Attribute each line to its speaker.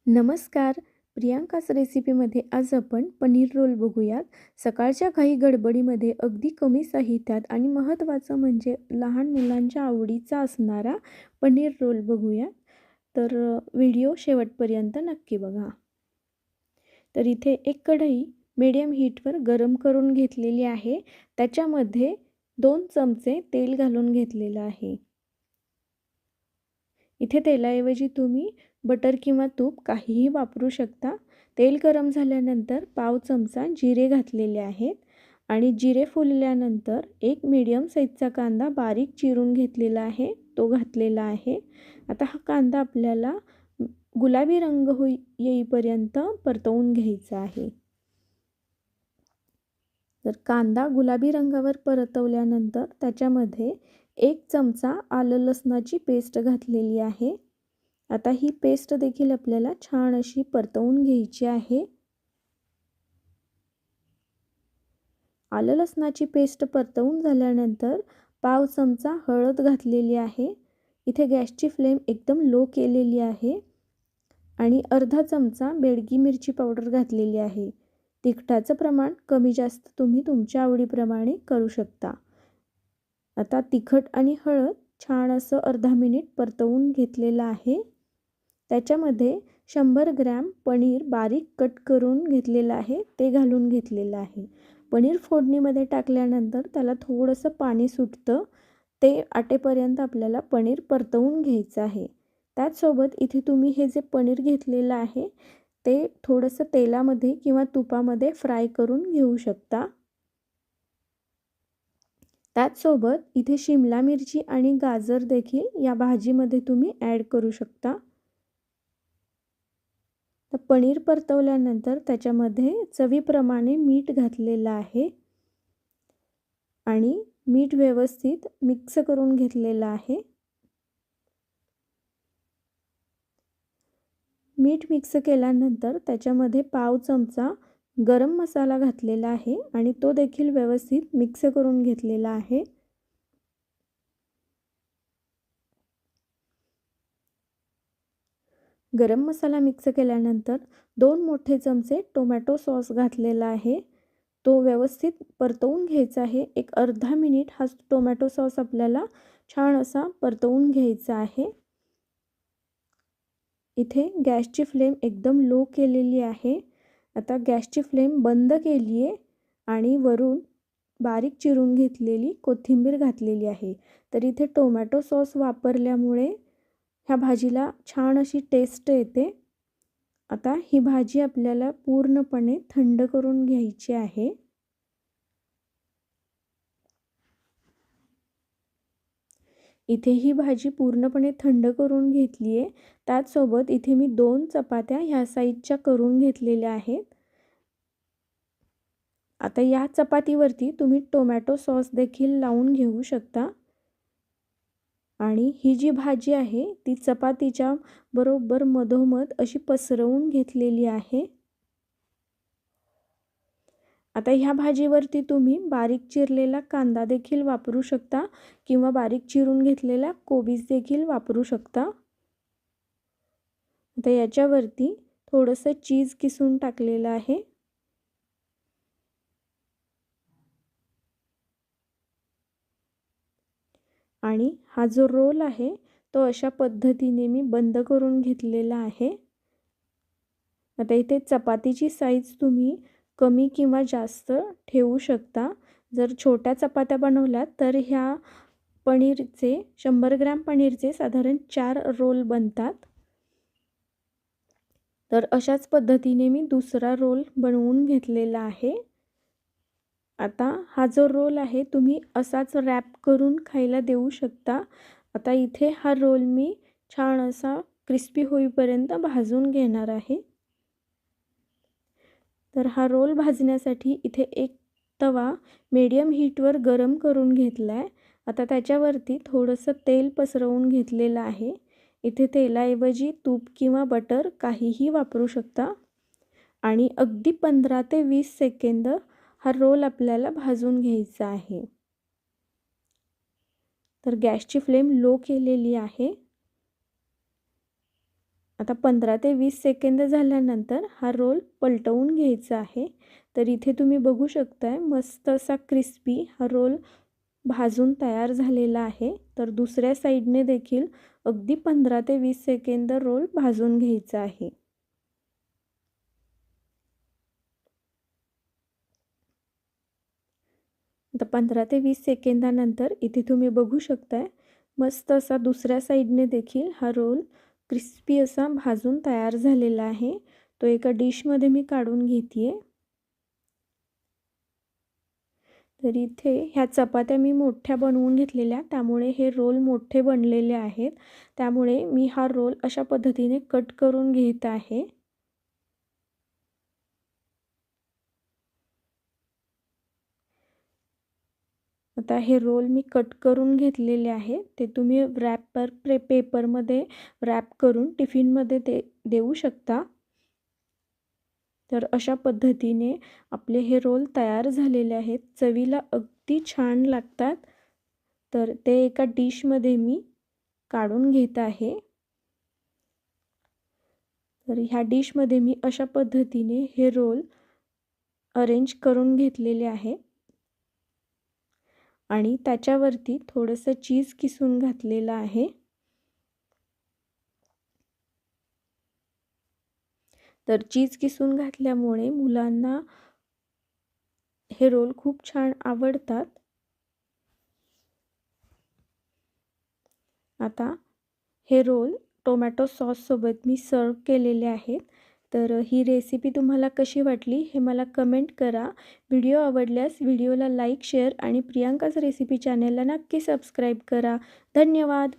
Speaker 1: नमस्कार. प्रियांकाच रेसिपीमध्ये आज आपण पनीर रोल बघूयात. सकाळच्या घाई गडबडीमध्ये अगदी कमी साहित्यात आणि महत्त्वाचं म्हणजे लहान मुलांच्या आवडीचा असणारा पनीर रोल बघूया. तर व्हिडिओ शेवटपर्यंत नक्की बघा. तर इथे एक कढई मीडियम हीटवर गरम करून घेतलेली आहे. त्याच्यामध्ये 2 चमचे तेल घालून घेतलेलं आहे. इथे तेलाऐवजी तुम्ही बटर किंवा तूप काहीही वापरू शकता. तेल गरम झाल्यानंतर पाव चमचा जिरे घातलेले आहेत आणि जिरे फुलल्यानंतर एक मीडियम साईजचा कांदा बारीक चिरून घेतलेला आहे, तो घातलेला आहे. आता हा कांदा आपल्याला गुलाबी रंग येईपर्यंत परतवून घ्यायचा आहे. तर कांदा गुलाबी रंगावर परतवल्यानंतर त्याच्यामध्ये 1 चमचा आलं लसणाची पेस्ट घातलेली आहे. आता ही पेस्ट देखील आपल्याला छान अशी परतवून घ्यायची आहे. आलं लसणाची पेस्ट परतवून झाल्यानंतर पाव चमचा हळद घातलेली आहे. इथे गॅसची फ्लेम एकदम लो केलेली आहे आणि अर्धा चमचा बेडगी मिरची पावडर घातलेली आहे. तिखटाचं प्रमाण कमी जास्त तुम्ही तुमच्या आवडीप्रमाणे करू शकता. आता तिखट आणि हळद छान असं अर्धा मिनिट परतवून घेतलेलं आहे. त्याच्यामध्ये 100 ग्रॅम पनीर बारीक कट करून घेतलेलं आहे, ते घालून घेतलेलं आहे. पनीर फोडणीमध्ये टाकल्यानंतर त्याला थोडंसं पाणी सुटतं, ते आटेपर्यंत आपल्याला पनीर परतवून घ्यायचं आहे. त्याचसोबत इथे तुम्ही हे जे पनीर घेतलेलं आहे ते थोडंसं तेलामध्ये किंवा तुपामध्ये फ्राय करून घेऊ शकता. त्याचसोबत इथे शिमला मिरची आणि गाजर देखील या भाजीमध्ये तुम्ही ॲड करू शकता. तर पनीर परतवल्यानंतर त्याच्यामध्ये चवीप्रमाणे मीठ घातलेलं आहे आणि मीठ व्यवस्थित मिक्स करून घेतलेलं आहे. मीठ मिक्स केल्यानंतर त्याच्यामध्ये पाव चमचा गरम मसाला घातलेला आहे आणि तो देखील व्यवस्थित मिक्स करून घेतलेला आहे. गरम मसाला मिक्स केल्यानंतर 2 मोठे चमचे टोमॅटो सॉस घातलेला आहे. तो व्यवस्थित परतवून घ्यायचा आहे. एक अर्धा मिनिट हा टोमॅटो सॉस आपल्याला छान असा परतवून घ्यायचा आहे. इथे गॅसची फ्लेम एकदम लो केलेली आहे. आता गॅसची फ्लेम बंद केली आहे आणि वरून बारीक चिरून घेतलेली कोथिंबीर घातलेली आहे. तर इथे टोमॅटो सॉस वापरल्यामुळे ह्या भाजीला छान अशी टेस्ट येते. आता ही भाजी आपल्याला पूर्णपणे थंड करून घ्यायची आहे. इथे ही भाजी पूर्णपणे थंड करून घेतली आहे. त्याचसोबत इथे मी 2 चपात्या ह्या साईजच्या करून घेतलेल्या आहेत. आता या चपातीवरती तुम्ही टोमॅटो सॉस देखील लावून घेऊ शकता आणि ही जी भाजी आहे ती चपातीच्या बरोबर मधोमध अशी पसरवून घेतलेली आहे. आता ह्या भाजीवरती तुम्ही बारीक चिरलेला कांदा देखील वापरू शकता किंवा बारीक चिरून घेतलेला कोबीज देखील वापरू शकता. आता याच्यावरती थोडंसं चीज किसून टाकलेलं आहे. आणि हा जो रोल आहे तो अशा पद्धतीने मी बंद करून घेतलेला आहे. आता इथे चपातीची साईज तुम्ही कमी किंवा जास्त ठेवू शकता. जर छोट्या चपात्या बनवल्यात तर ह्या पनीरचे 100 ग्रॅम पनीरचे साधारण 4 रोल बनतात. तर अशाच पद्धतीने मी दुसरा रोल बनवून घेतलेला आहे. आता हा जो रोल आहे तुम्ही असाच रॅप करून खायला देऊ शकता. आता इथे हा रोल मी छान असा क्रिस्पी होईपर्यंत भाजून घेणार आहे. तर हा रोल भाजण्यासाठी इथे एक तवा मीडियम हीटवर गरम करून घेतला आहे. आता त्याच्यावरती थोडंसं तेल पसरवून घेतलेलं आहे. इथे तेलाऐवजी तूप किंवा बटर काहीही वापरू शकता आणि अगदी 15 ते 20 सेकंद हा रोल आपल्याला भाजून घ्यायचा आहे. तर गॅसची फ्लेम लो केलेली आहे. आता 15 ते 20 सेकंद झाल्यानंतर हा रोल पलटवून घ्यायचा आहे. तर इथे तुम्ही बघू शकताय मस्त असा क्रिस्पी हा रोल भाजून तयार झालेला आहे. तर दुसऱ्या साईडने देखील अगदी 15 ते 20 सेकंद रोल भाजून घ्यायचा आहे. आता 15 ते 20 सेकंदानंतर इथे तुम्ही बघू शकताय मस्त असा दुसऱ्या साईडने देखील हा रोल क्रिस्पी असा भाजून तयार झालेला आहे. तो एका डिशमध्ये मी काढून घेते आहे. तर इथे ह्या चपात्या मी मोठ्या बनवून घेतलेल्या, त्यामुळे हे रोल मोठे बनलेले आहेत. त्यामुळे मी हा रोल अशा पद्धतीने कट करून घेत आहे. आता हे रोल मी कट करून घेतलेले आहे. ते तुम्ही पेपरमध्ये रॅप करून टिफिनमध्ये देऊ शकता. तर अशा पद्धतीने आपले हे रोल तयार झालेले आहेत. चवीला अगदी छान लागतात. तर ते एका डिशमध्ये मी काढून घेत आहे. तर ह्या डिशमध्ये मी अशा पद्धतीने हे रोल अरेंज करून घेतलेले आहे आणि त्याच्यावरती थोडंसं चीज किसून घातलेलं आहे. तर चीज किसून घातल्यामुळे मुलांना हे रोल खूप छान आवडतात. आता हे रोल टोमॅटो सॉससोबत मी सर्व केलेले आहेत. तर ही रेसिपी तुम्हाला कशी वाटली हे मला कमेंट करा. व्हिडिओ आवडल्यास व्हिडिओला लाईक, शेअर आणि प्रियांकाच रेसिपी चॅनेलला नक्की सबस्क्राईब करा. धन्यवाद.